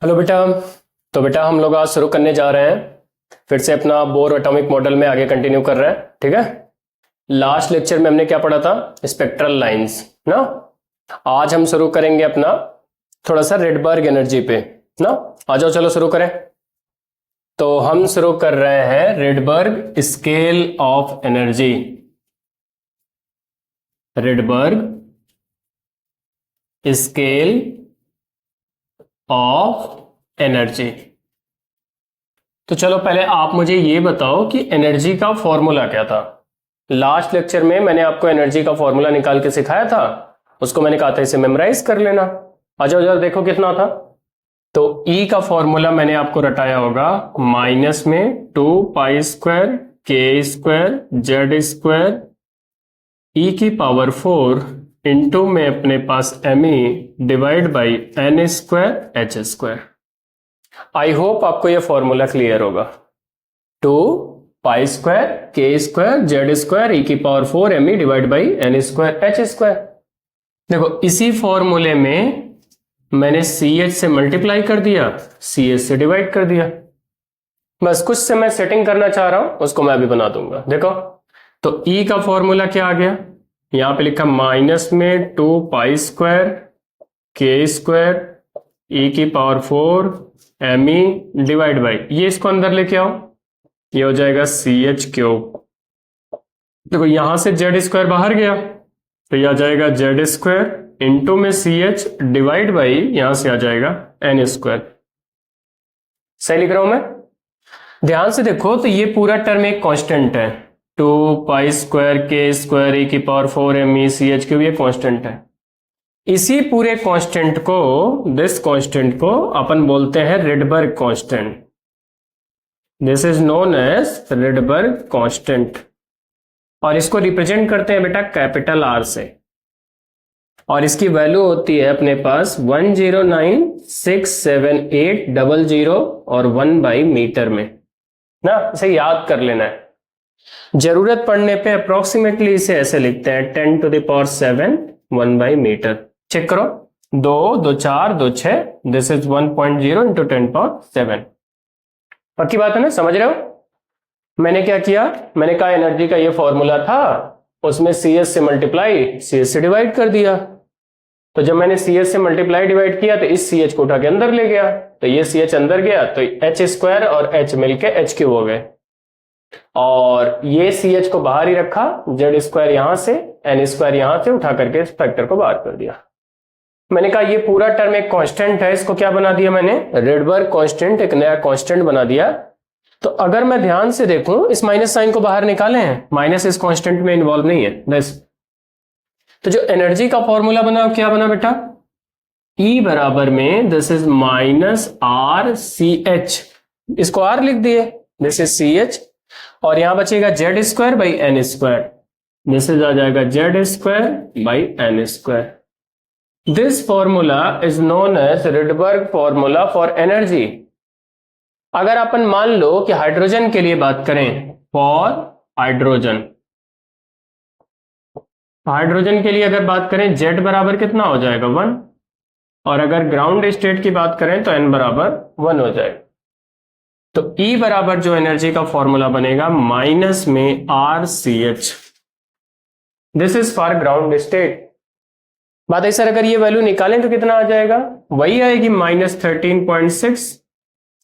Hello बेटा। तो बेटा हम लोग आज शुरू करने जा रहे हैं फिर से अपना बोर एटॉमिक मॉडल में आगे कंटिन्यू कर रहे हैं। ठीक है, लास्ट लेक्चर में हमने क्या पढ़ा था? स्पेक्ट्रल लाइंस ना। आज हम शुरू करेंगे अपना थोड़ा सा रेडबर्ग एनर्जी पे ना। आ जाओ चलो शुरू करें। तो हम शुरू कर रहे हैं Rydberg scale of energy. Rydberg scale of energy. तो चलो पहले आप मुझे ये बताओ कि एनर्जी का फॉर्मूला क्या था। लास्ट लेक्चर में मैंने आपको एनर्जी का फॉर्मूला निकाल के सिखाया था, उसको मैंने कहा था इसे मेमोराइज कर लेना। आ जाओ जरा देखो कितना था। तो E का फॉर्मूला मैंने आपको रटाया होगा माइनस में 2 पाई² K² Z² E⁴ इंटू में अपने पास me divide by n² h²। I hope आपको यह फॉर्मूला क्लियर होगा। 2 पाई² K² Z² E⁴ me divide by n² h²। देखो इसी फॉर्मूले में मैंने CH से मल्टीप्लाई कर दिया, CH से डिवाइड कर दिया। बस कुछ से मैं सेटिंग करना चाह रहा हूं, उसको मैं अभी बना दूंगा। देखो तो E का फॉर्मूला क्या आ गया, यहां पे लिखा माइनस में 2 पाई² K² E⁴ me divide by, ये इसको अंदर लेके आओ, ये हो जाएगा CH³। देखो यहां से Z² बाहर गया तो यह आ जाएगा Z² इंटू में CH डिवाइड बाई, यहां से आ जाएगा n²। सही लिख रहा हूं मैं? ध्यान से देखो तो ये पूरा टर्म एक कांस्टेंट है। 2 पाई² K² E⁴ me CH³ ये कांस्टेंट है। इसी पूरे कांस्टेंट को, दिस कांस्टेंट को अपन बोलते हैं Rydberg constant. This is known as Rydberg constant. और इसको रिप्रेजेंट करते हैं बेटा कैपिटल R से, और इसकी वैल्यू होती है अपने पास 1096780 और 1 बाई मीटर में ना। इसे याद कर लेना है, जरूरत पड़ने पे अप्रोक्सीमेटली इसे ऐसे लिखते हैं 10⁷ 1 बाई मीटर। चेक करो, 2 2 4 2 6, दिस इज 1.0 इंटू 10⁷। पक्की बात है ना, समझ रहे हो? मैंने क्या किया, मैंने कहा एनर्जी का ये फॉर्मूला था, उसमें CS से मल्टीप्लाई CS से डिवाइड कर दिया। तो जब मैंने CH से मल्टीप्लाई डिवाइड किया तो इस CH को उठा के अंदर ले गया, तो ये CH अंदर गया तो h² और h मिलके h³ हो गए, और ये CH को बाहर ही रखा, Z² यहां से n² यहां से उठा करके इस फैक्टर को बाहर कर दिया। मैंने कहा ये पूरा टर्म एक कांस्टेंट है, इसको क्या बना दिया मैंने, रेडबर्ग कांस्टेंट, एक नया कांस्टेंट बना दिया। तो अगर मैं ध्यान से देखूं, इस माइनस साइन को बाहर निकाले हैं, माइनस इस कांस्टेंट में इन्वॉल्व नहीं है बस। तो जो एनर्जी का फॉर्मूला बना क्या बना बेटा, E बराबर में दिस इज माइनस RCH, इसको R लिख दिए, दिस इज CH, और यहां बचेगा Z² by n², this is आ जाएगा Z² by n²। This formula is known as Rydberg formula for energy. अगर अपन मान लो कि हाइड्रोजन के लिए बात करें, फॉर हाइड्रोजन, हाइड्रोजन के लिए अगर बात करें Z बराबर कितना हो जाएगा 1, और अगर ग्राउंड स्टेट की बात करें तो n बराबर 1 हो जाएगा। तो E बराबर जो एनर्जी का फॉर्मूला बनेगा माइनस में RCH, this is for ground state. बात है सर अगर ये वैल्यू निकालें तो कितना आ जाएगा, वही आएगी -13.6,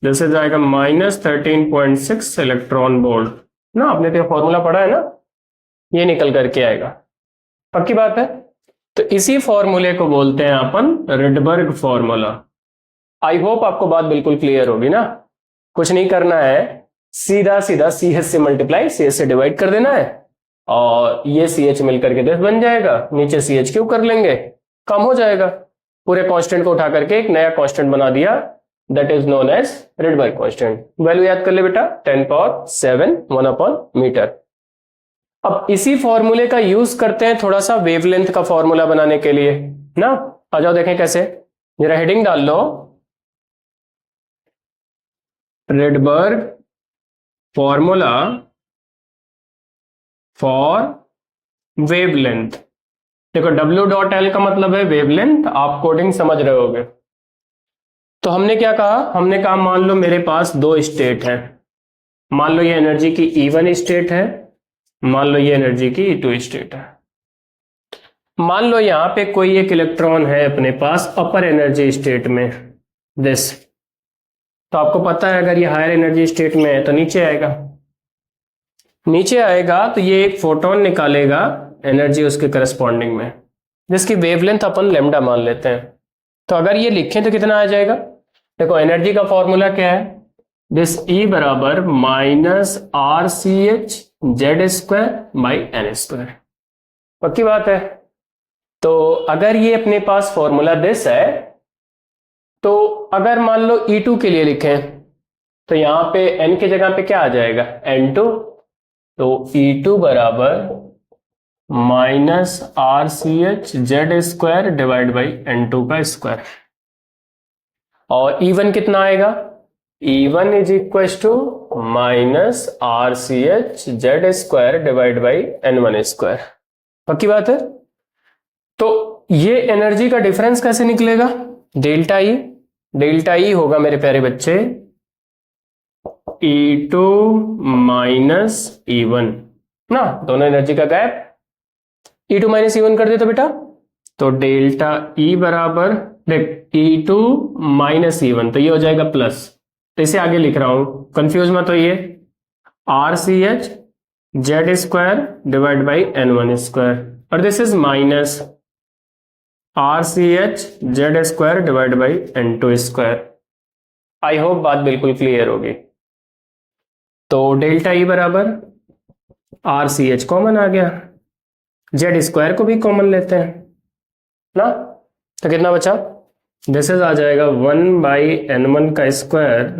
दिस इज आएगा -13.6 इलेक्ट्रॉन वोल्ट ना। आपने तो फॉर्मूला पढ़ा है ना, ये निकल करके आएगा। पक्की बात है? तो इसी फॉर्मूले को बोलते हैं अपन रेडबर्ग फॉर्मूला। आई होप आपको बात बिल्कुल क्लियर होगी ना। कुछ नहीं करना है, सीधा सीधा CH से मल्टीप्लाई CH से डिवाइड कर देना है, और ये CH मिलकर के 10 बन जाएगा, नीचे CH³ कर लेंगे, कम हो जाएगा। पूरे कांस्टेंट को उठा करके एक नया कांस्टेंट बना दिया, that is known as Rydberg constant. Value याद कर ले बेटा 10⁷ 1 अपॉन मीटर। अब इसी फॉर्मूले का यूज करते हैं थोड़ा सा वेवलेंथ का फॉर्मूला बनाने के लिए ना। आ जाओ देखें कैसे, जरा हेडिंग डाल लो, रेडबर्ग फॉर्मूला फॉर वेवलेंथ। देखो W डॉट L का मतलब है वेवलेंथ, आप कोडिंग समझ रहे होगे। तो हमने क्या कहा, हमने कहा मान लो मेरे पास दो स्टेट है, मान लो ये एनर्जी की E1 स्टेट है, मान लो ये एनर्जी की E2 स्टेट है। मान लो यहां पे कोई एक इलेक्ट्रॉन है अपने पास अपर एनर्जी स्टेट में, दिस, तो आपको पता है अगर ये हायर एनर्जी स्टेट में है तो नीचे आएगा, नीचे आएगा तो ये एक फोटोन निकालेगा एनर्जी उसके करस्पॉन्डिंग में, जिसकी वेवलेंथ अपन लेमडा मान लेते हैं। तो अगर ये लिखें तो कितना आ जाएगा, देखो एनर्जी का फॉर्मूला क्या है, दिस E बराबर minus RCH Z square by N square, पक्की बात है। तो अगर ये अपने पास फॉर्मूला दिस है, तो अगर मान लो E2 के लिए लिखें तो यहां पे n की जगह पे क्या आ जाएगा, N2, तो E2 बराबर minus RCH Z square divide by N2 का स्क्वायर, और E1 कितना आएगा, E1 is equal to minus RCH Z square divide by N1 square, पक्की बात है। तो ये एनर्जी का डिफरेंस कैसे निकलेगा, डेल्टा ई, डेल्टा ई होगा मेरे प्यारे बच्चे E2 माइनस E1 ना, दोनों एनर्जी का गैप, E2 माइनस E1 कर दे तो बेटा, तो डेल्टा E बराबर, देख E2 माइनस E1 तो ये हो जाएगा प्लस, तो इसे आगे लिख रहा हूं, कंफ्यूज मत होइए, RCH Z square divide by N1 square, और this is minus RCH Z square divide by N2 square. I hope बात बिल्कुल क्लियर होगी। तो डेल्टा ई बराबर RCH कॉमन आ गया, जेड स्क्वायर को भी कॉमन लेते हैं ना, तो कितना बचा, दिस इज आ जाएगा 1 बाई N1 का square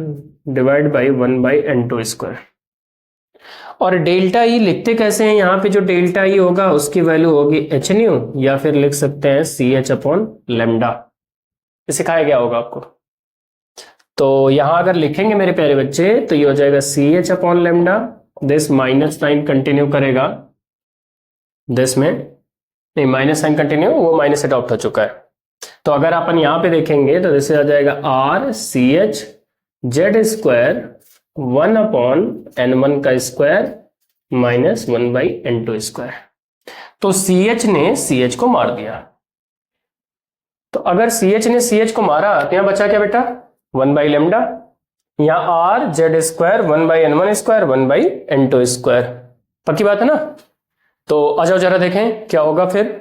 divide by 1 by N2 square. और डेल्टा ई लिखते कैसे हैं, यहाँ पे जो डेल्टा ई होगा उसकी वैल्यू होगी एच न्यू, या फिर लिख सकते हैं CH अपॉन लेमडा, सिखाया गया होगा आपको। तो यहां अगर लिखेंगे मेरे प्यारे बच्चे तो ये हो जाएगा CH upon lambda, this minus sign continue करेगा, दिस में नहीं माइनस साइन कंटिन्यू, वो माइनस अडॉप्ट हो चुका है। तो अगर अपन यहां पे देखेंगे तो जैसे आ जाएगा RCH Z square 1 upon N1 का square minus 1 by N2 square. तो CH ने CH को मार दिया, तो अगर CH ने CH को मारा तो यहां बचा क्या बेटा, 1 बाई लेमडा, यहां R Z square 1 by N1 square 1 by N2 square, पक्की बात है ना। तो आ जाओ जरा देखें क्या होगा फिर।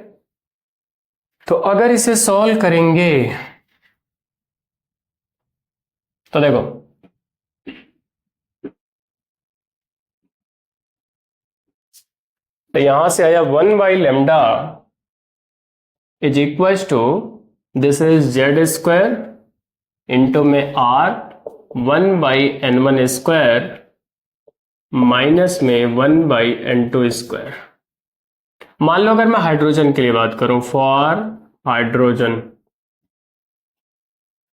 तो अगर इसे सॉल्व करेंगे तो देखो तो यहां से आया 1 by lambda is equal to, this is Z square into में R 1 by N1 square minus में 1 बाई N2 स्क्वायर। मान लो अगर मैं हाइड्रोजन के लिए बात करूं, फॉर हाइड्रोजन,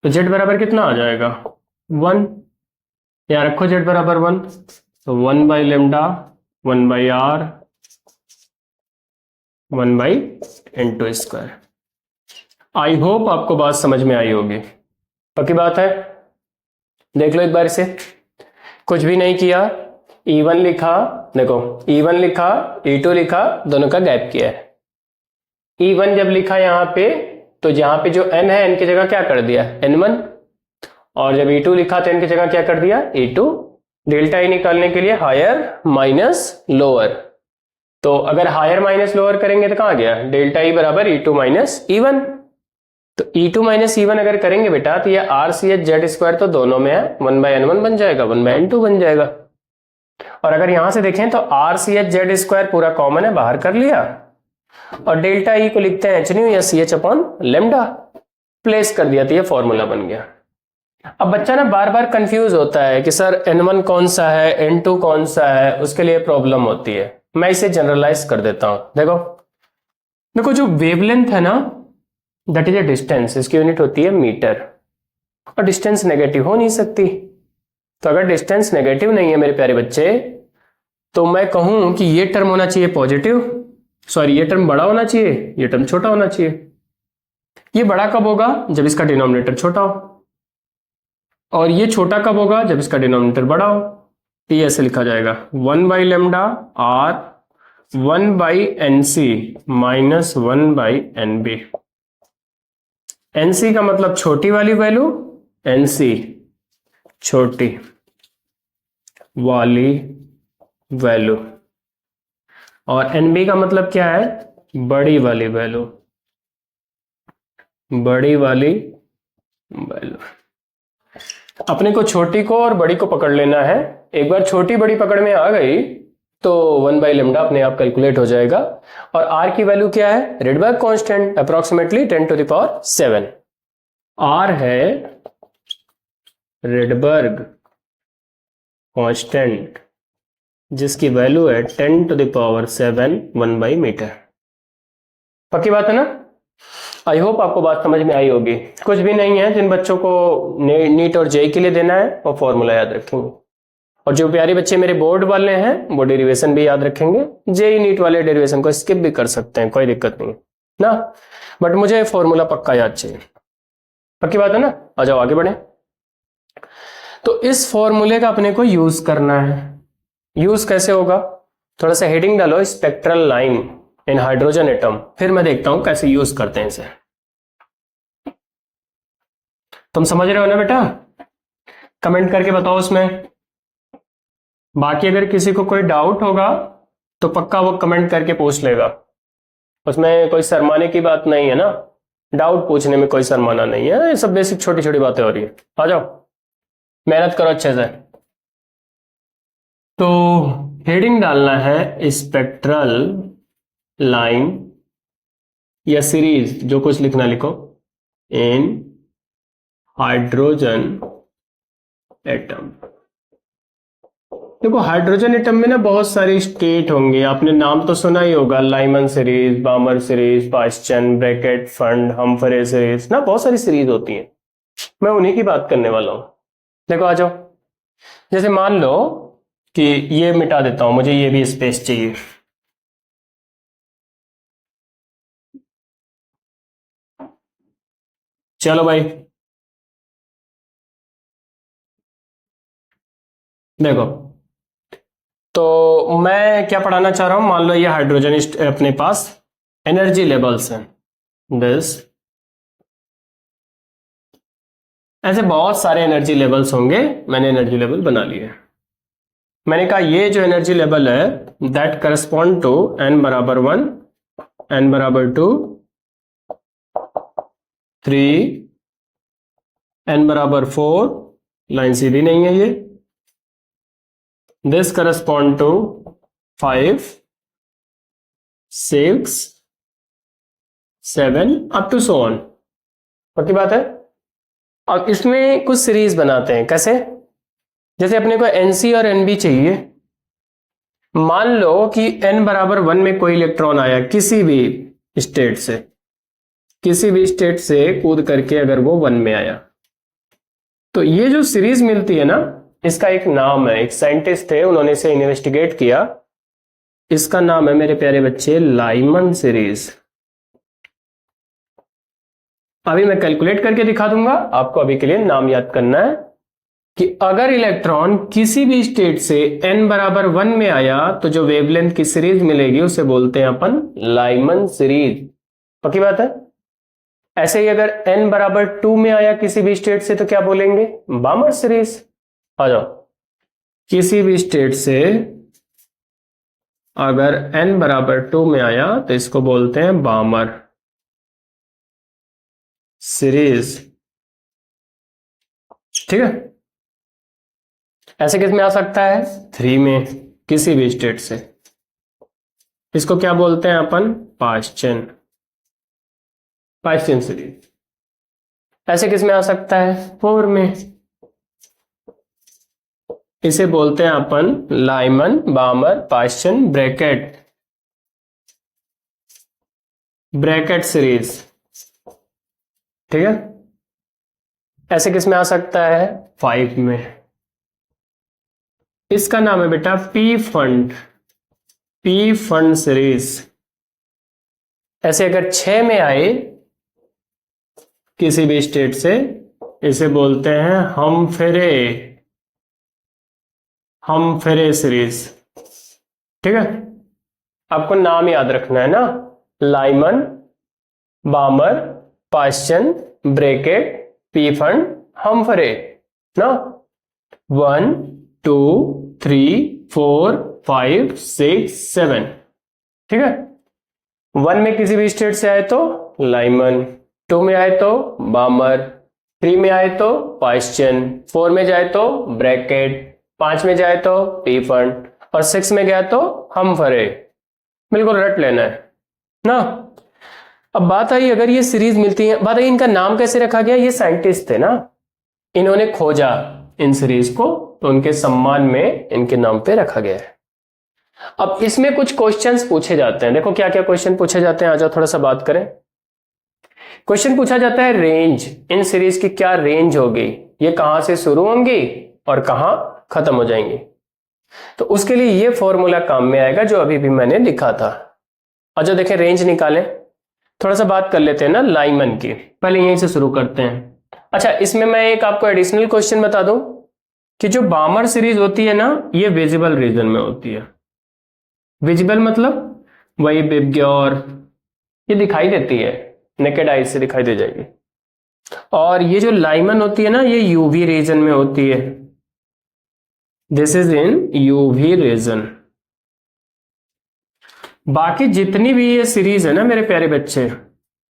तो जेड बराबर कितना आ जाएगा 1, या रखो जेड बराबर 1, तो 1 by lambda 1 by R 1 by N2 square. I hope आपको बात समझ में आई होगी, पक्की बात है। देख लो एक बार इसे, कुछ भी नहीं किया, E1 लिखा, देखो E1 लिखा E2 लिखा, दोनों का गैप किया है। E1 जब लिखा यहां पे तो जहां पे जो N है N की जगह क्या कर दिया N1, और जब E2 लिखा तो N की जगह क्या कर दिया E2। डेल्टा ई निकालने के लिए हायर माइनस लोअर, तो अगर हायर माइनस लोअर करेंगे तो कहां गया, डेल्टा ई बराबर E2 माइनस E1। तो E2 माइनस E1 अगर करेंगे बेटा तो ये RCH जेड स्क्वायर तो दोनों में है, 1 बाई N1 बन जाएगा 1 बाई N2 बन जाएगा। और अगर यहां से देखें तो RCH जेड स्क्वायर पूरा कॉमन है, बाहर कर लिया, और डेल्टा ई को लिखते हैं एच न्यू या CH अपॉन लेमडा, प्लेस कर दिया तो ये फॉर्मूला बन गया। अब बच्चा ना बार बार कंफ्यूज होता है कि सर N1 कौन सा है N2 कौन सा है, उसके लिए प्रॉब्लम होती है। मैं इसे जनरलाइज कर देता हूं, देखो देखो जो वेवलेंथ है ना, दैट इज ए डिस्टेंस, इसकी यूनिट होती है मीटर, और डिस्टेंस नेगेटिव हो नहीं सकती। तो अगर डिस्टेंस नेगेटिव नहीं है मेरे प्यारे बच्चे, तो मैं कहूं कि ये टर्म होना चाहिए पॉजिटिव, सॉरी, ये टर्म बड़ा होना चाहिए, ये टर्म छोटा होना चाहिए। ये बड़ा कब होगा? जब इसका डिनोमिनेटर छोटा हो, और ये छोटा कब होगा? जब इसका डिनोमिनेटर बड़ा हो। तो ये ऐसे लिखा जाएगा 1/λ r 1/nc minus 1/nb। nc का मतलब छोटी वाली वैल्यू, nc छोटी वाली वैल्यू, और nb का मतलब क्या है? बड़ी वाली वैल्यू, बड़ी वाली वैल्यू। अपने को छोटी को और बड़ी को पकड़ लेना है। एक बार छोटी बड़ी पकड़ में आ गई तो 1/λ अपने आप कैलकुलेट हो जाएगा। और r की वैल्यू क्या है? Rydberg constant, approximately 10⁻⁷। r है रिडबर्ग कांस्टेंट जिसकी वैल्यू है 10⁷ 1/मीटर। पक्की बात है ना? आई होप आपको बात समझ में आई होगी। कुछ भी नहीं है, जिन बच्चों को नीट और जेई के लिए देना है वो फॉर्मूला याद रखेंगे, और जो प्यारे बच्चे मेरे बोर्ड वाले हैं वो डेरिवेशन भी याद रखेंगे। जेई नीट वाले डेरिवेशन को स्किप भी कर सकते हैं, कोई दिक्कत नहीं ना, बट मुझे फॉर्मूला पक्का याद चाहिए। पक्की बात है ना? आ जाओ आगे बढ़े। तो इस फॉर्मूले का अपने को यूज करना है। यूज कैसे होगा? थोड़ा सा हेडिंग डालो, spectral line in hydrogen atom, फिर मैं देखता हूं कैसे यूज करते हैं इसे। तुम समझ रहे हो ना बेटा? कमेंट करके बताओ उसमें। बाकी अगर किसी को कोई डाउट होगा तो पक्का वो कमेंट करके पूछ लेगा, उसमें कोई शर्माने की बात नहीं है ना, डाउट पूछने में कोई शर्माना नहीं है, ये सब बेसिक छोटी छोटी बातें हो रही है। आ जाओ, मेहनत करो अच्छे से। तो हेडिंग डालना है स्पेक्ट्रल लाइन या सीरीज, जो कुछ लिखना लिखो, इन हाइड्रोजन एटम। देखो हाइड्रोजन एटम में ना बहुत सारी स्टेट होंगे, आपने नाम तो सुना ही होगा, Lyman series, बामर series, पाश्चन, bracket, fund, Humphrey series ना, बहुत सारी सीरीज होती हैं। मैं उन्हीं की बात करने वाला हूं। देखो आ जाओ, जैसे मान लो कि ये मिटा देता हूं, मुझे ये भी स्पेस चाहिए। चलो भाई देखो, तो मैं क्या पढ़ाना चाह रहा हूं, मान लो ये हाइड्रोजन अपने पास एनर्जी लेवल्स हैं, दिस, ऐसे बहुत सारे एनर्जी लेवल्स होंगे। मैंने एनर्जी लेवल बना लिए। मैंने कहा ये जो एनर्जी लेवल है दैट करस्पॉन्ड टू n बराबर 1, n बराबर 2, 3, n बराबर 4, लाइन सीधी नहीं है ये, this correspond to 5, 6, 7 up to so on. पक्की बात है? अब इसमें कुछ सीरीज बनाते हैं। कैसे? जैसे अपने को NC और NB चाहिए। मान लो कि n बराबर 1 में कोई इलेक्ट्रॉन आया किसी भी स्टेट से, किसी भी स्टेट से कूद करके अगर वो 1 में आया, तो ये जो सीरीज मिलती है ना, इसका एक नाम है, एक साइंटिस्ट थे उन्होंने इसे इन्वेस्टिगेट किया, इसका नाम है मेरे प्यारे बच्चे लाइमन सीरीज। अभी मैं कैलकुलेट करके दिखा दूंगा, आपको अभी के लिए नाम याद करना है कि अगर इलेक्ट्रॉन किसी भी स्टेट से n बराबर 1 में आया तो जो वेवलेंथ की सीरीज मिलेगी उसे बोलते हैं अपन लाइमन सीरीज। पक्की बात है? ऐसे ही अगर n बराबर 2 में आया किसी भी स्टेट से तो क्या बोलेंगे? बामर सीरीज। आ जाओ, किसी भी स्टेट से अगर n बराबर 2 में आया तो इसको बोलते हैं बामर सीरीज। ठीक है? ऐसे किस में आ सकता है? 3 में, किसी भी स्टेट से, इसको क्या बोलते हैं अपन? पाश्चन, पाश्चन सीरीज। ऐसे किस में आ सकता है? 4 में, इसे बोलते हैं अपन लाइमन, बामर, पाश्चन, ब्रैकेट, ब्रैकेट सीरीज। ठीक है? ऐसे किस में आ सकता है? 5 में, इसका नाम है बेटा P fund, P fund series. ऐसे अगर 6 में आए किसी भी स्टेट से, इसे बोलते हैं हम फेरे सीरीज। ठीक है, आपको नाम याद रखना है ना, लाइमन, बामर, पाश्चन, ब्रैकेट, पीफंड, हमफरे ना। 1 2 3 4 5 6 7। ठीक है, 1 में किसी भी स्टेट से आए तो लाइमन, 2 में आए तो बामर, 3 में आए तो पाश्चन, 4 में जाए तो ब्रैकेट, 5 में जाए तो पीफंड और 6 में गया तो हमफरे। बिल्कुल रट लेना है ना। अब बात आई, अगर ये सीरीज मिलती है, बात आई इनका नाम कैसे रखा गया। ये साइंटिस्ट थे ना, इन्होंने खोजा इन सीरीज को, तो उनके सम्मान में इनके नाम पे रखा गया है। अब इसमें कुछ क्वेश्चंस पूछे जाते हैं, देखो क्या क्या क्वेश्चन पूछे जाते हैं, आ जाओ थोड़ा सा बात करें। क्वेश्चन पूछा जाता है रेंज, इन सीरीज की क्या रेंज होगी, ये कहां से शुरू होंगी और कहां खत्म हो जाएंगी। तो उसके लिए ये फॉर्मूला काम में आएगा जो अभी भी मैंने लिखा था। अच्छा देखें, रेंज निकालें। थोड़ा सा बात कर लेते हैं ना लाइमन की, पहले यहीं से शुरू करते हैं। अच्छा, इसमें मैं एक आपको एडिशनल क्वेश्चन बता दूं कि जो बामर सीरीज होती है ना, ये विजिबल रीजन में होती है। विजिबल मतलब वही बिबग्योर, ये दिखाई देती है, नेकेड आई से दिखाई दे जाएगी। और ये जो लाइमन होती है ना, ये यूवी रीजन में होती है। This is in UV region. बाकी जितनी भी ये सीरीज है ना मेरे प्यारे बच्चे,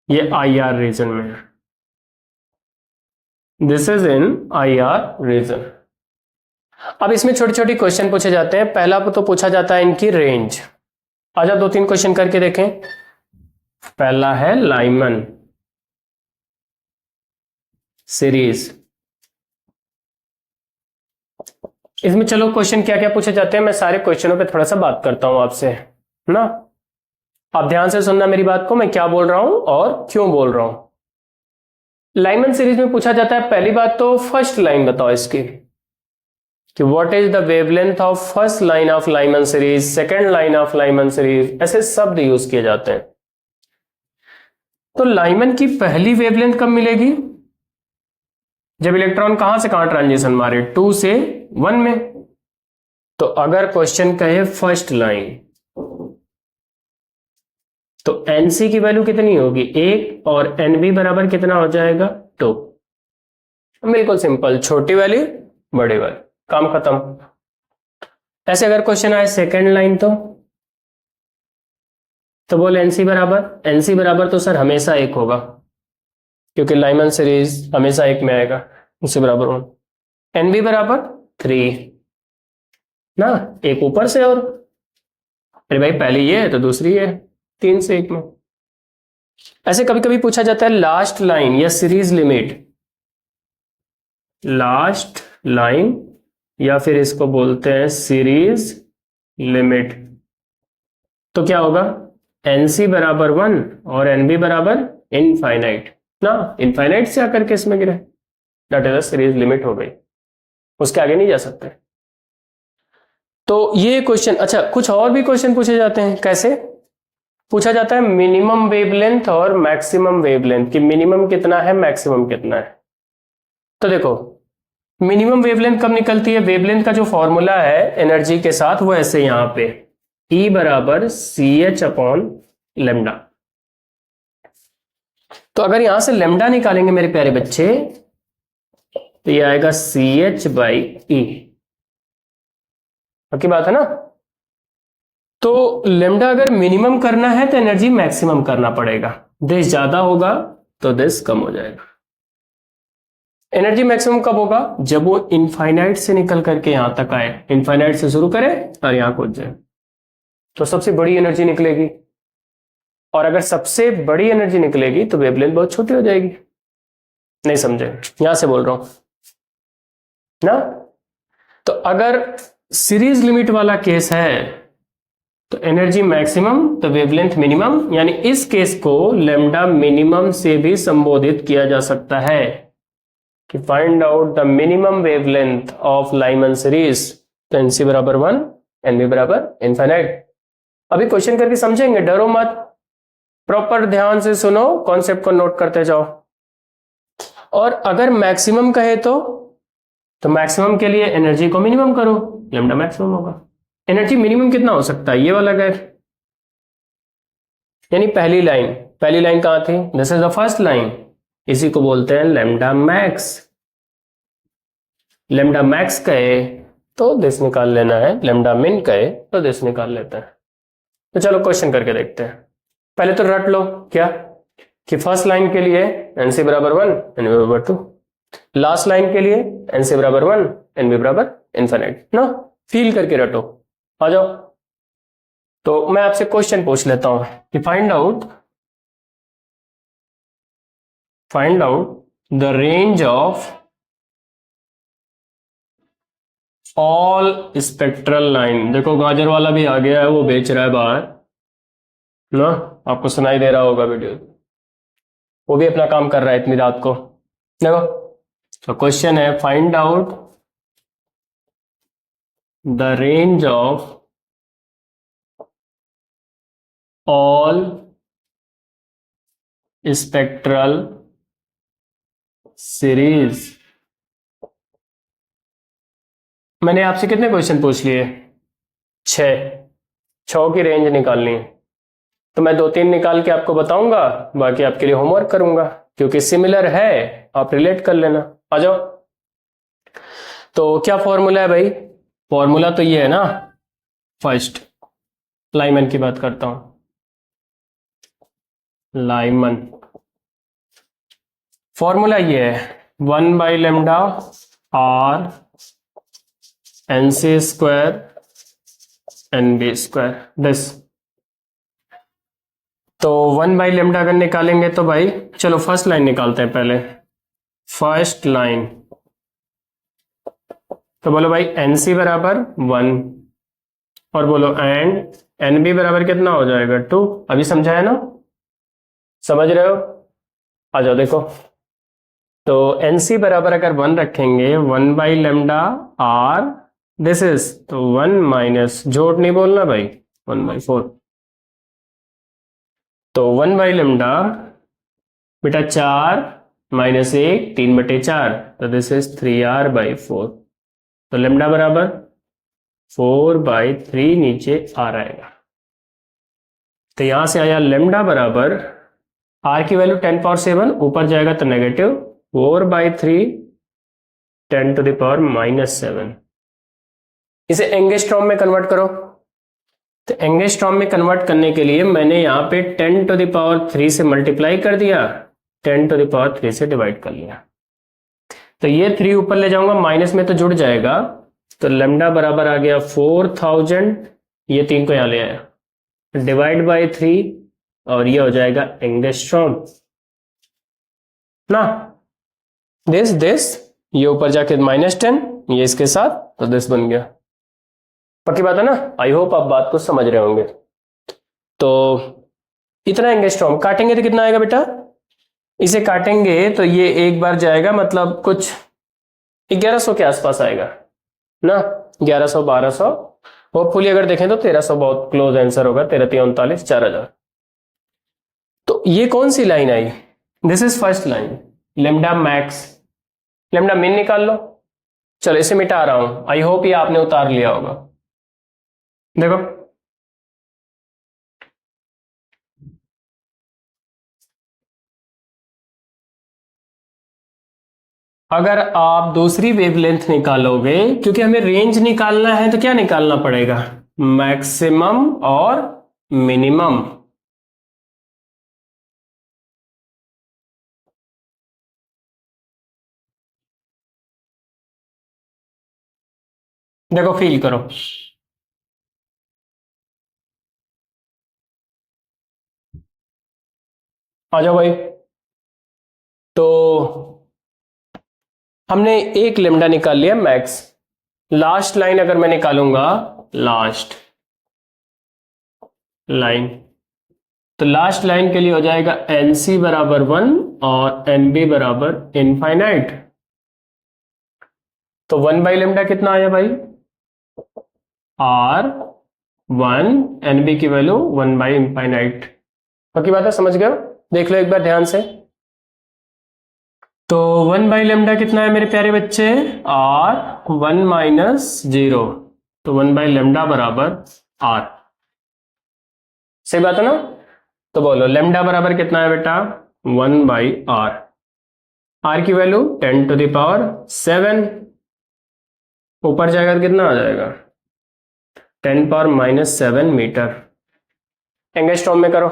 ये आईआर रीजन में है। This is in IR region. अब इसमें छोटे छोटे क्वेश्चन पूछे जाते हैं। पहला तो पूछा जाता है इनकी रेंज। आजा 2-3 क्वेश्चन करके देखें। पहला है लाइमन सीरीज। इसमें चलो क्वेश्चन क्या क्या पूछे जाते हैं, मैं सारे क्वेश्चनों पे थोड़ा सा बात करता हूं आपसे ना। आप ध्यान से सुनना मेरी बात को, मैं क्या बोल रहा हूं और क्यों बोल रहा हूं। लाइमन सीरीज में पूछा जाता है, पहली बात तो फर्स्ट लाइन बताओ इसकी कि what is the wavelength of first line of Lyman series, second line of Lyman series, ऐसे शब्द यूज किए जाते हैं। तो लाइमन की पहली वेवलेंथ कब मिलेगी, जब इलेक्ट्रॉन कहां से कहां ट्रांजिशन मारे, 2 से 1 में। तो अगर क्वेश्चन कहे फर्स्ट लाइन, तो एनसी की वैल्यू कितनी होगी 1 और एनबी बराबर कितना हो जाएगा 2। बिल्कुल सिंपल, छोटी वैल्यू बड़ी वैल्यू, काम खत्म। ऐसे अगर क्वेश्चन आए सेकेंड लाइन, तो बोल एनसी बराबर तो सर हमेशा 1 होगा, क्योंकि लाइमन सीरीज हमेशा 1 में आएगा, उससे बराबर 1। एनबी बराबर 3 ना, एक ऊपर से और, अरे भाई पहली ये है तो दूसरी है, 3 से 1 में। ऐसे कभी कभी पूछा जाता है लास्ट लाइन या सीरीज लिमिट, लास्ट लाइन या फिर इसको बोलते हैं सीरीज लिमिट। तो क्या होगा, एनसी बराबर 1 और एनबी बराबर इनफाइनाइट ना, इनफाइनाइट से आकर के इसमें गिरे, that is a series limit हो गई, उसके आगे नहीं जा सकते। तो ये क्वेश्चन, अच्छा कुछ और भी क्वेश्चन पूछे जाते हैं। कैसे पूछा जाता है, मिनिमम वेवलेंथ और मैक्सिमम वेवलेंथ, कि मिनिमम कितना है मैक्सिमम कितना है। तो देखो मिनिमम वेवलेंथ कब निकलती है, वेवलेंथ का जो फॉर्मूला है एनर्जी के साथ वो ऐसे यहां पे E बराबर CH/λ। तो अगर यहां से लेमडा निकालेंगे मेरे प्यारे बच्चे, तो ये आएगा CH/E। पक्की बात है ना। तो लेमडा अगर मिनिमम करना है तो एनर्जी मैक्सिमम करना पड़ेगा, दिस ज्यादा होगा तो दिस कम हो जाएगा। एनर्जी मैक्सिमम कब होगा, जब वो इनफाइनाइट से निकल करके यहां तक आए, इनफाइनाइट से शुरू करे और यहां पहुंच जाए, तो सबसे बड़ी एनर्जी निकलेगी। और अगर सबसे बड़ी एनर्जी निकलेगी तो वेवलेंथ बहुत छोटी हो जाएगी। नहीं समझे, यहां से बोल रहा हूं ना। तो अगर सीरीज लिमिट वाला केस है तो एनर्जी मैक्सिमम तो वेवलेंथ मिनिमम, यानी इस केस को लेमडा मिनिमम से भी संबोधित किया जा सकता है कि find out the minimum wavelength of Lyman series. तो एनसी बराबर 1, एनबी बराबर इनफाइनाइट। अभी क्वेश्चन करके समझेंगे, डरो मत, प्रॉपर ध्यान से सुनो, कॉन्सेप्ट को नोट करते जाओ। और अगर मैक्सिमम कहे तो मैक्सिमम के लिए एनर्जी को मिनिमम करो, लैम्डा मैक्सिमम होगा। एनर्जी मिनिमम कितना हो सकता है, ये वाला गैर, यानी पहली लाइन कहां थी, this is the first line, इसी को बोलते हैं लैम्डा मैक्स। लैम्डा मैक्स कहे तो दिस निकाल लेना है, लैम्डा मिन कहे तो दिस निकाल लेते हैं। तो चलो क्वेश्चन करके देखते हैं। पहले तो रट लो क्या, कि फर्स्ट लाइन के लिए एन सी बराबर 1 एन बी बराबर 2, लास्ट लाइन के लिए एन सी बराबर 1 एन बी बराबर इन्फिनिट ना, फील करके रटो। आ जाओ, तो मैं आपसे क्वेश्चन पूछ लेता हूं कि find out the range of all spectral line. देखो गाजर वाला भी आ गया है, वो बेच रहा है बाहर ना, आपको सुनाई दे रहा होगा वीडियो, वो भी अपना काम कर रहा है इतनी रात को। देखो तो क्वेश्चन है, find out the range of all spectral series. मैंने आपसे कितने क्वेश्चन पूछ लिए, 6 की रेंज निकालनी है, तो मैं 2-3 निकाल के आपको बताऊंगा, बाकी आपके लिए होमवर्क करूंगा, क्योंकि सिमिलर है, आप रिलेट कर लेना। आ जाओ, तो क्या फॉर्मूला है भाई, फॉर्मूला तो ये है ना, फर्स्ट लाइमन की बात करता हूं, लाइमन फॉर्मूला ये है 1 by lambda R N C square N B square this. तो 1 बाई लेमडा अगर निकालेंगे तो भाई चलो फर्स्ट लाइन निकालते हैं पहले, फर्स्ट लाइन, तो बोलो भाई एन सी बराबर 1 और बोलो एंड एन बी बराबर कितना हो जाएगा 2। अभी समझाया ना, समझ रहे हो? आ जाओ देखो, तो एन सी बराबर अगर 1 रखेंगे 1 by lambda R this is, तो 1 माइनस, जोड़ नहीं बोलना भाई, 1/4, तो 1 बाई लेमडा बेटा 4 माइनस 1 3/4, तो दिस इज 3r/4, तो लेमडा बराबर 4/3 नीचे आ रहेगा। तो यहां से आया लेमडा बराबर, आर की वैल्यू 10⁻7 ऊपर जाएगा तो नेगेटिव 4/3 10⁻⁻7। इसे एंगस्ट्रॉम में कन्वर्ट करो, तो एंगस्ट्रॉम में कन्वर्ट करने के लिए मैंने यहाँ पे 10⁻3 से मल्टीप्लाई कर दिया, 10⁻3 से डिवाइड कर लिया, तो ये 3 ऊपर ले जाऊंगा, माइनस में तो जुड़ जाएगा, तो लेमडा बराबर आ गया 4000, ये 3 को यहां ले आया, डिवाइड बाय 3 और ये हो जाएगा एंगस्ट्रॉम ना, दिस ये ऊपर जाके -10, ये इसके साथ, तो दिस बन गया। पक्की बात है ना, आई होप आप बात को समझ रहे होंगे। तो इतना एंगस्ट्रॉम काटेंगे तो कितना आएगा बेटा, इसे काटेंगे तो ये एक बार जाएगा, मतलब कुछ 1100 के आसपास आएगा ना, 1100 1200, होपफुली अगर देखें तो 1300 बहुत क्लोज आंसर होगा, 1339 4000। तो ये कौन सी लाइन आई, this is first line, lambda max, lambda min निकाल लो। चलो इसे मिटा रहा हूं, आई होप ये आपने उतार लिया होगा। देखो अगर आप दूसरी वेवलेंथ निकालोगे, क्योंकि हमें रेंज निकालना है, तो क्या निकालना पड़ेगा, मैक्सिमम और मिनिमम। देखो फील करो, आ जाओ भाई, तो हमने एक लेमडा निकाल लिया मैक्स, लास्ट लाइन अगर मैं निकालूंगा, लास्ट लाइन, तो लास्ट लाइन के लिए हो जाएगा एन सी बराबर 1 और एन बी बराबर इनफाइनाइट। तो 1 बाई लेमडा कितना आया भाई, R 1, एन बी की वैल्यू 1 बाई इनफाइनाइट, पक्की बात है, समझ गए हो? देख लो एक बार ध्यान से। तो 1/λ कितना है मेरे प्यारे बच्चे? R 1 - 0। तो 1/λ बराबर R। सही बात है ना? तो बोलो लैम्डा बराबर कितना है बेटा? 1/R। R की वैल्यू 10⁻7। ऊपर जाएगा तो कितना आ जाएगा? 10⁻⁻7 मीटर। एंगस्ट्रॉम में करो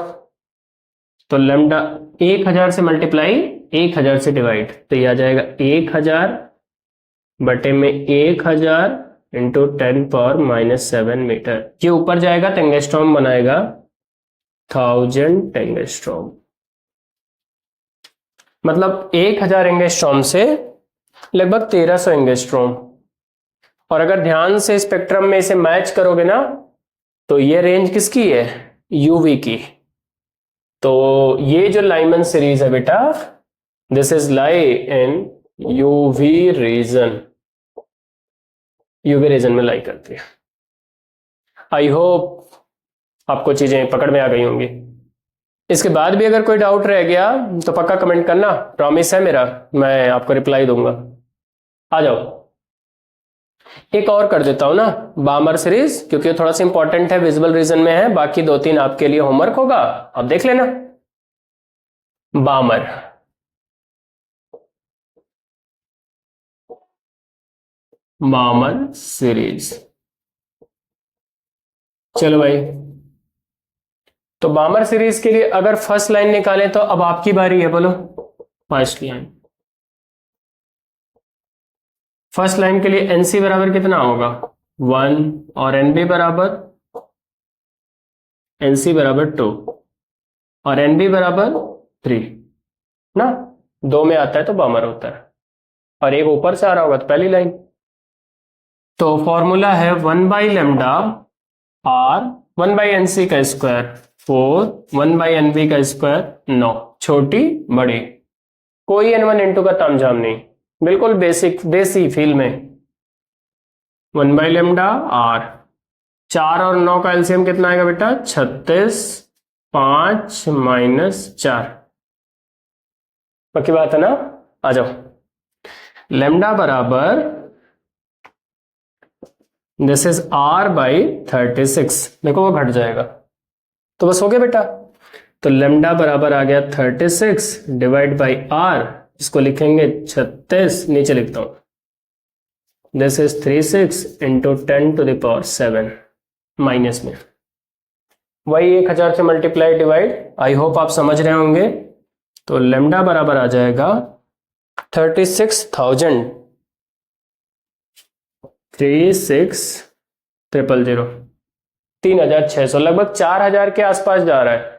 तो लैम्डा 1000 से मल्टीप्लाई 1000 से डिवाइड, तो ये आ जाएगा 1000 बटे में 1000 इंटू 10⁻⁻7 मीटर। ये ऊपर जाएगा तो एंगस्ट्रॉम बनाएगा 1000 एंगस्ट्रॉम। मतलब 1000 एंगस्ट्रॉम से लगभग 1300 एंगस्ट्रॉम। और अगर ध्यान से स्पेक्ट्रम में इसे मैच करोगे ना, तो ये रेंज किसकी है? यूवी की। तो ये जो लाइमन सीरीज है बेटा, this is lie in UV region. UV region में लाई करती है। आई होप आपको चीजें पकड़ में आ गई होंगी। इसके बाद भी अगर कोई डाउट रह गया तो पक्का कमेंट करना, प्रॉमिस है मेरा, मैं आपको रिप्लाई दूंगा। आ जाओ, एक और कर देता हूं ना, बामर सीरीज, क्योंकि थोड़ा सा इंपॉर्टेंट है, विजिबल रीजन में है। बाकी 2-3 आपके लिए होमवर्क होगा, अब देख लेना। बामर, बामर सीरीज। चलो भाई, तो बामर सीरीज के लिए अगर फर्स्ट लाइन निकालें तो अब आपकी बारी है, बोलो फर्स्ट लाइन। फर्स्ट लाइन के लिए एनसी बराबर कितना होगा? 1 और एनबी बराबर, एनसी बराबर 2 और एनबी बराबर 3 ना। 2 में आता है तो बामर होता है, और एक ऊपर से आ रहा होगा तो पहली लाइन। तो फॉर्मूला है 1/λ R 1/NC का स्क्वायर 4, 1/NB का स्क्वायर 9। छोटी बड़ी, कोई N1 N2 का तामझाम नहीं, बिल्कुल बेसिक देसी फील में। 1/λ R। 4 और 9 का एलसीएम कितना आएगा बेटा? 36। 5 - 4। पक्की बात है ना? आ जाओ। लैम्डा बराबर दिस इज R/36। देखो वो घट जाएगा, तो बस हो गया बेटा। तो लैम्डा बराबर आ गया 36 डिवाइड बाई R, इसको लिखेंगे 36, नीचे लिखता हूं दिस इज 36 इंटू 10⁻7 माइनस में वही 1000 से मल्टीप्लाई डिवाइड। आई होप आप समझ रहे होंगे। तो लैम्डा बराबर आ जाएगा 36,000 36,000 3600, लगभग 4000 के आसपास जा रहा है।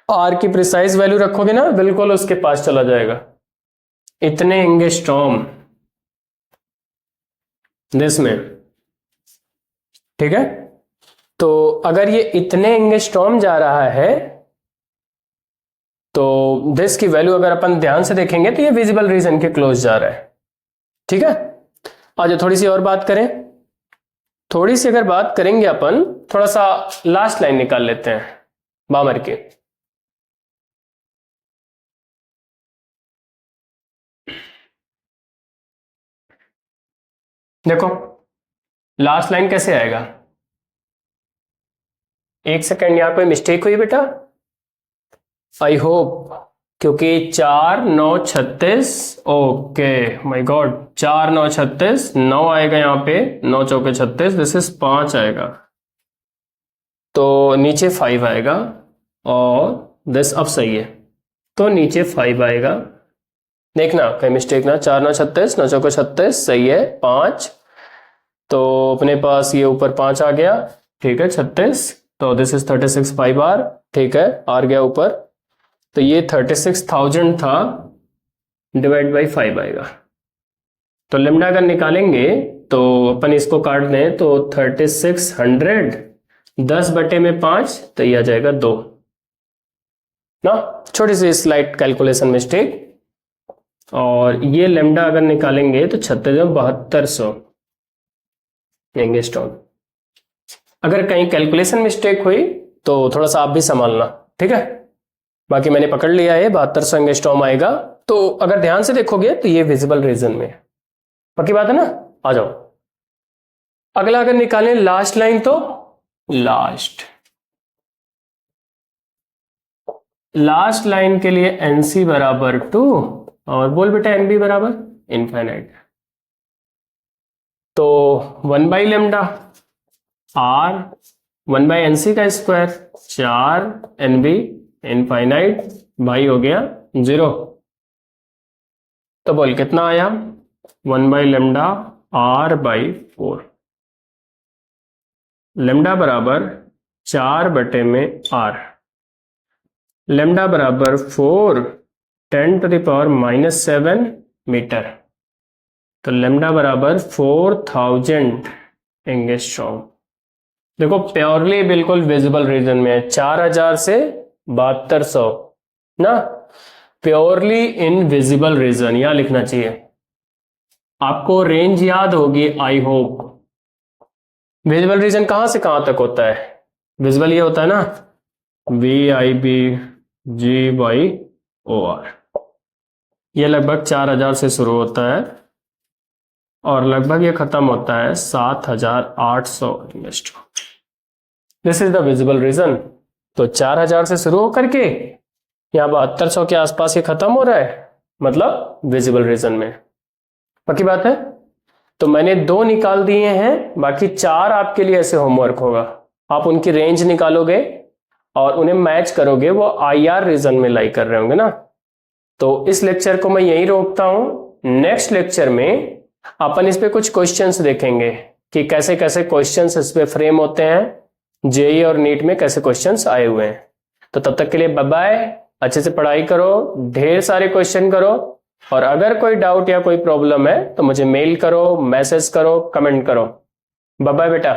आर की प्रिसाइज वैल्यू रखोगे ना, बिल्कुल उसके पास चला जाएगा। इतने एंगस्ट्रॉम दिस में, ठीक है। तो अगर ये इतने एंगस्ट्रॉम जा रहा है तो दिस की वैल्यू अगर अपन ध्यान से देखेंगे तो ये विजिबल रीजन के क्लोज जा रहा है, ठीक है। आज थोड़ी सी और बात करें, थोड़ी सी अगर बात करेंगे अपन, थोड़ा सा लास्ट लाइन निकाल लेते हैं बामर की। देखो लास्ट लाइन कैसे आएगा? एक सेकेंड, यहां कोई मिस्टेक हुई बेटा? आई होप, क्योंकि 4 9 36, ओके माय गॉड, 4 9 36, 9 आएगा यहाँ पे, 9 चौके 36, दिस इज 5 आएगा, तो नीचे 5 आएगा, और दिस अब सही है, तो नीचे 5 आएगा। देखना कहीं मिस्टेक ना, 4 9 36, 9 चौके 36, सही है, 5, तो अपने पास ये ऊपर 5 आ गया, ठीक है, 36, तो दिस इज 36 5 आर, ठीक है, आर गया ऊपर, तो ये 36,000 था डिवाइड बाई 5 आएगा। तो लैम्डा अगर निकालेंगे तो अपन इसको काट दें तो 3600 10 बटे में 5, तो ये आ जाएगा 2 ना, छोटी सी स्लाइट कैलकुलेशन मिस्टेक। और ये लैम्डा अगर निकालेंगे तो 36,7200 एंगस्ट्रॉम। अगर कहीं कैलकुलेशन मिस्टेक हुई तो थोड़ा सा आप भी संभालना, ठीक है, बाकी मैंने पकड़ लिया है 7200 एंगस्ट्रॉम आएगा। तो अगर ध्यान से देखोगे तो ये विजिबल रीजन में है, पक्की बात है ना। आ जाओ अगला, अगर निकालें लास्ट लाइन तो लास्ट लाइन के लिए एनसी बराबर 2 और बोल बेटा एनबी बराबर इनफाइनाइट। तो 1 by lambda R 1 by NC का स्क्वायर 4 एनबी इनफाइनाइट भाई हो गया 0। तो बोल कितना आया 1 by lambda R by 4, lambda बराबर 4 बटे में आर, लेमडा बराबर 4 10 टू द पावर -7 मीटर। तो लेमडा बराबर 4000 एंगस्ट्रॉम। देखो प्योरली बिल्कुल विजिबल रीजन में है, 4000 से 7200 ना, प्योरली इन विजिबल रीजन यहां लिखना चाहिए। आपको रेंज याद होगी आई होप। विजिबल रीजन कहां से कहां तक होता है? विजिबल ये होता है ना VIB GY/OR, ये लगभग 4000 से शुरू होता है और लगभग ये खत्म होता है 7800 angstrom. This is the visible region. तो 4000 से शुरू होकर के यहाँ 7200 के आसपास ये खत्म हो रहा है, मतलब विजिबल रीजन में, पक्की बात है। तो मैंने 2 निकाल दिए हैं, बाकी 4 आपके लिए ऐसे होमवर्क होगा। आप उनकी रेंज निकालोगे और उन्हें मैच करोगे, वो IR रीजन में लाई कर रहे होंगे ना। तो इस लेक्चर को मैं यहीं रोकता हूं। नेक्स्ट लेक्चर में अपन इस पे कुछ क्वेश्चंस देखेंगे कि कैसे कैसे क्वेश्चंस इस पे फ्रेम होते हैं, जेई और नीट में कैसे क्वेश्चंस आए हुए हैं। तो तब तक के लिए बाय बाय, अच्छे से पढ़ाई करो, ढेर सारे क्वेश्चन करो, और अगर कोई डाउट या कोई प्रॉब्लम है तो मुझे मेल करो, मैसेज करो, कमेंट करो। बाय बाय बेटा।